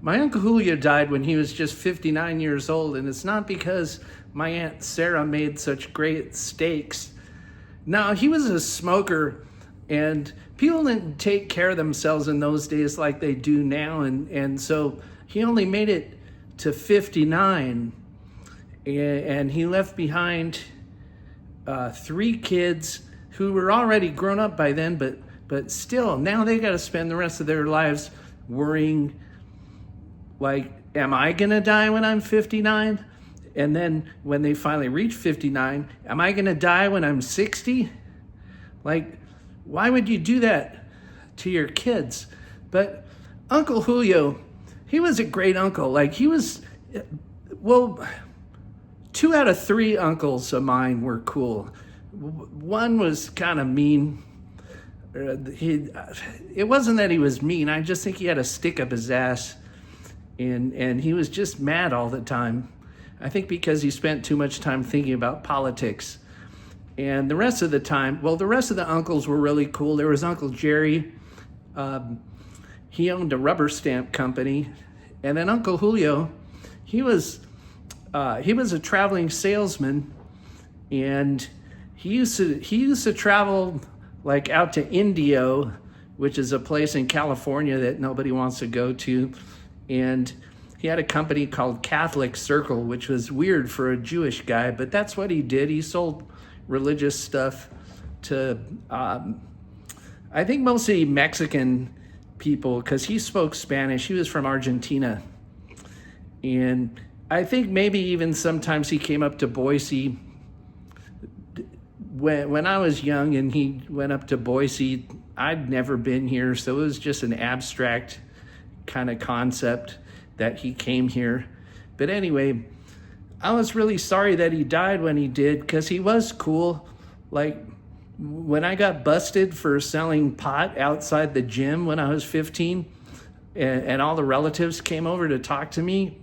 My Uncle Julio died when he was just 59 years old, and it's not because my Aunt Sara made such great steaks. No, he was a smoker, and people didn't take care of themselves in those days like they do now, and so he only made it to 59, and he left behind three kids who were already grown up by then, but still, now they got to spend the rest of their lives worrying, like, am I going to die when I'm 59? And then when they finally reach 59, am I going to die when I'm 60? Like, why would you do that to your kids? But Uncle Julio, he was a great uncle. Like, he was, well, 2 out of 3 uncles of mine were cool. One was kind of mean. It wasn't that he was mean. I just think he had a stick up his ass. And he was just mad all the time. I think because he spent too much time thinking about politics. And the rest of the time, well, the rest of the uncles were really cool. There was Uncle Jerry. He owned a rubber stamp company. And then Uncle Julio, he was a traveling salesman. And he used to travel like out to Indio, which is a place in California that nobody wants to go to. And he had a company called Catholic Circle, which was weird for a Jewish guy, but that's what he did. He sold religious stuff to, I think mostly Mexican people, because he spoke Spanish. He was from Argentina. And I think maybe even sometimes he came up to Boise. When I was young and he went up to Boise, I'd never been here, so it was just an abstract kind of concept that he came here. But anyway, I was really sorry that he died when he did, because he was cool. Like, when I got busted for selling pot outside the gym when I was 15, and all the relatives came over to talk to me,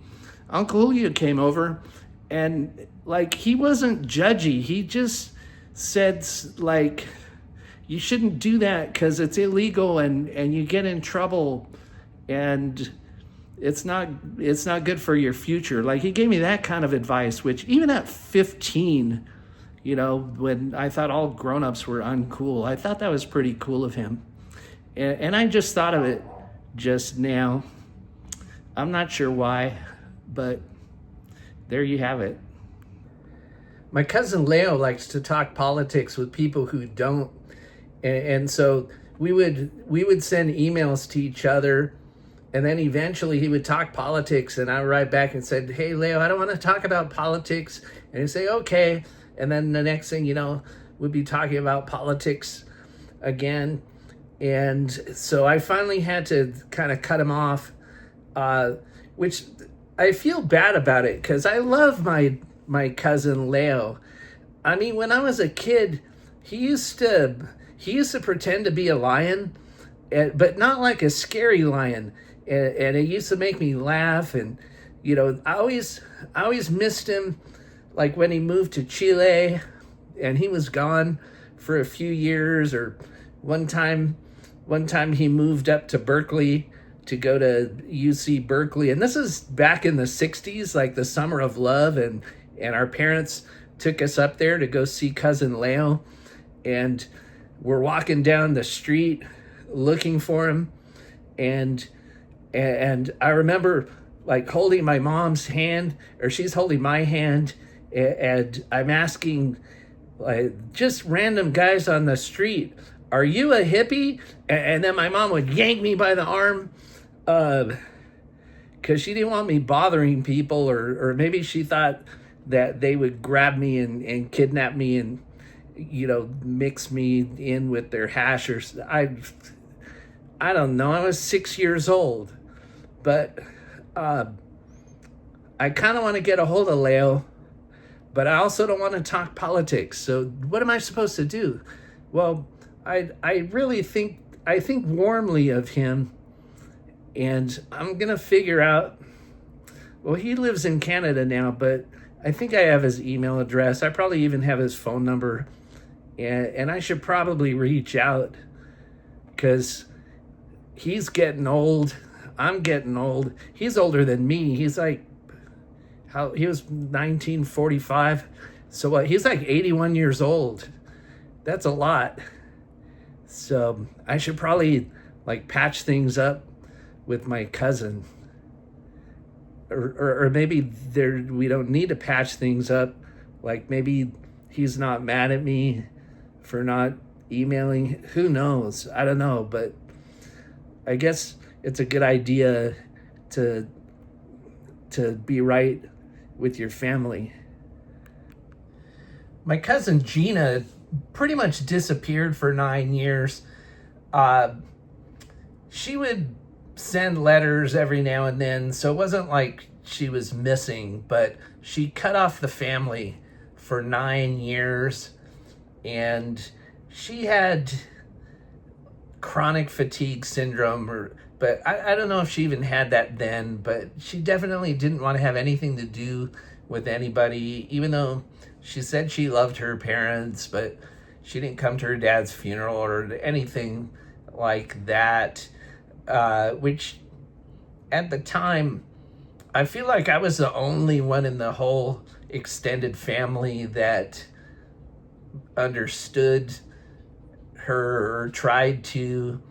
Uncle Julio came over, and like, he wasn't judgy. He just said, like, you shouldn't do that because it's illegal and you get in trouble, and it's not good for your future. Like, he gave me that kind of advice, which even at 15, you know, when I thought all grown-ups were uncool, I thought that was pretty cool of him. And I just thought of it just now. I'm not sure why, but there you have it. My cousin Leo likes to talk politics with people who don't. And so we would send emails to each other, and then eventually he would talk politics, and I would write back and said, hey, Leo, I don't want to talk about politics. And he'd say, okay. And then the next thing you know, we'd be talking about politics again. And so I finally had to kind of cut him off, which I feel bad about it, because I love my cousin Leo. I mean, when I was a kid, he used to pretend to be a lion, but not like a scary lion. And it used to make me laugh. And, you know, I always missed him, like when he moved to Chile and he was gone for a few years, or one time he moved up to Berkeley to go to UC Berkeley. And this is back in the 60s, like the summer of love. And our parents took us up there to go see cousin Leo. And we're walking down the street looking for him. And I remember like holding my mom's hand, or she's holding my hand. And I'm asking like just random guys on the street, are you a hippie? And then my mom would yank me by the arm, because she didn't want me bothering people, or maybe she thought that they would grab me and kidnap me and, you know, mix me in with their hash, or I don't know. I was 6 years old, but I kind of want to get a hold of Leo, but I also don't want to talk politics. So what am I supposed to do? Well, I really think warmly of him, and I'm going to figure out, well, he lives in Canada now, but I think I have his email address. I probably even have his phone number, and I should probably reach out, because he's getting old. I'm getting old. He's older than me. He's like, he was 1945. So what? He's like 81 years old. That's a lot. So I should probably like patch things up with my cousin. Or maybe we don't need to patch things up. Like maybe he's not mad at me for not emailing. Who knows? I don't know. But I guess it's a good idea to be right with your family. My cousin Gina pretty much disappeared for 9 years. She would send letters every now and then, so it wasn't like she was missing, but she cut off the family for 9 years, and she had chronic fatigue syndrome, but I don't know if she even had that then, but she definitely didn't want to have anything to do with anybody, even though she said she loved her parents, but she didn't come to her dad's funeral or anything like that, which at the time, I feel like I was the only one in the whole extended family that understood her or tried to,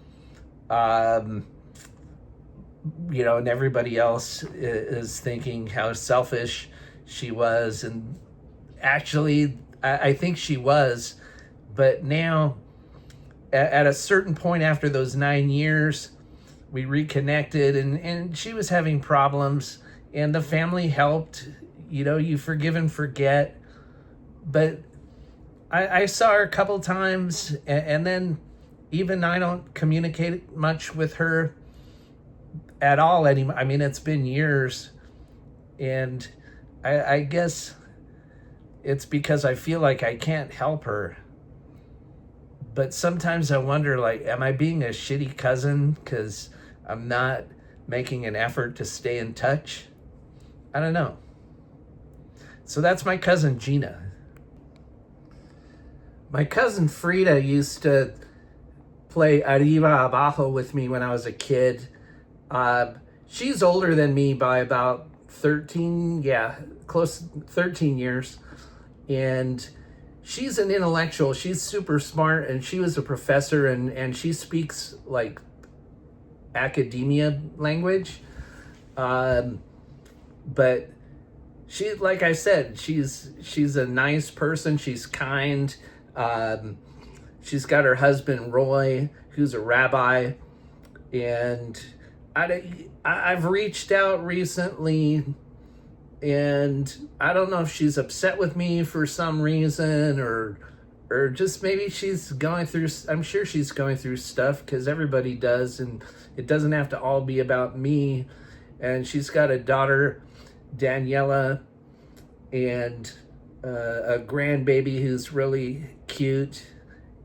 and everybody else is thinking how selfish she was. And actually, I think she was. But now, at a certain point after those 9 years, we reconnected, and she was having problems, and the family helped. You forgive and forget. But I saw her a couple times, and then even I don't communicate much with her at all anymore. I mean, it's been years, and I guess it's because I feel like I can't help her. But sometimes I wonder, like, am I being a shitty cousin because I'm not making an effort to stay in touch? I don't know. So that's my cousin Gina. My cousin Frida used to play arriba abajo with me when I was a kid. She's older than me by about 13 years. And she's an intellectual. She's super smart, and she was a professor, and she speaks like academia language. But she, like I said, she's a nice person. She's kind. She's got her husband Roy, who's a rabbi, and I've reached out recently, and I don't know if she's upset with me for some reason, or just maybe she's going through, I'm sure she's going through stuff, because everybody does, and it doesn't have to all be about me. And she's got a daughter, Daniela, and a grandbaby who's really cute.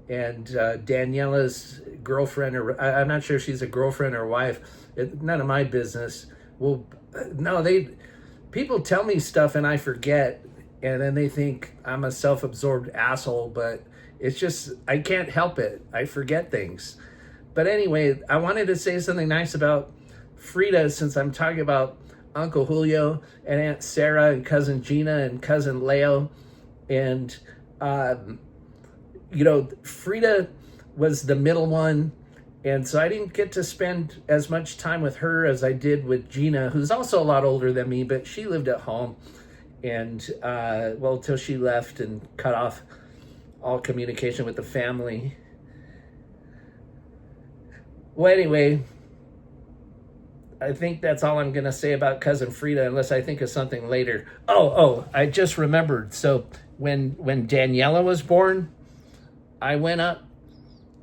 And Daniela's girlfriend, or I'm not sure if she's a girlfriend or wife. None of my business. Well, no, people tell me stuff and I forget, and then they think I'm a self-absorbed asshole, but it's just, I can't help it. I forget things. But anyway, I wanted to say something nice about Frida, since I'm talking about Uncle Julio and Aunt Sara and cousin Gina and cousin Leo. And, Frida was the middle one. And so I didn't get to spend as much time with her as I did with Gina, who's also a lot older than me, but she lived at home. And, till she left and cut off all communication with the family. Well, anyway, I think that's all I'm going to say about cousin Frida, unless I think of something later. Oh, I just remembered. So when Daniela was born, I went up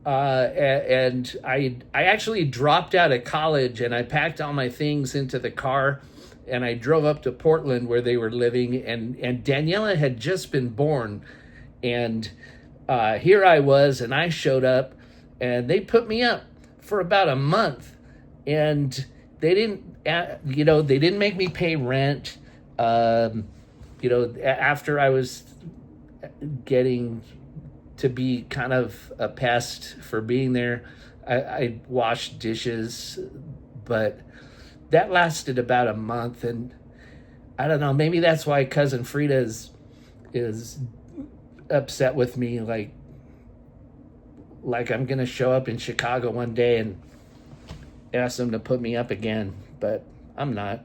and I actually dropped out of college, and I packed all my things into the car, and I drove up to Portland where they were living, and Daniela had just been born. And here I was, and I showed up, and they put me up for about a month, and they didn't make me pay rent. After I was getting to be kind of a pest for being there, I washed dishes, But that lasted about a month, and I don't know, maybe that's why cousin Frida is upset with me, like I'm gonna show up in Chicago one day and ask them to put me up again, but I'm not.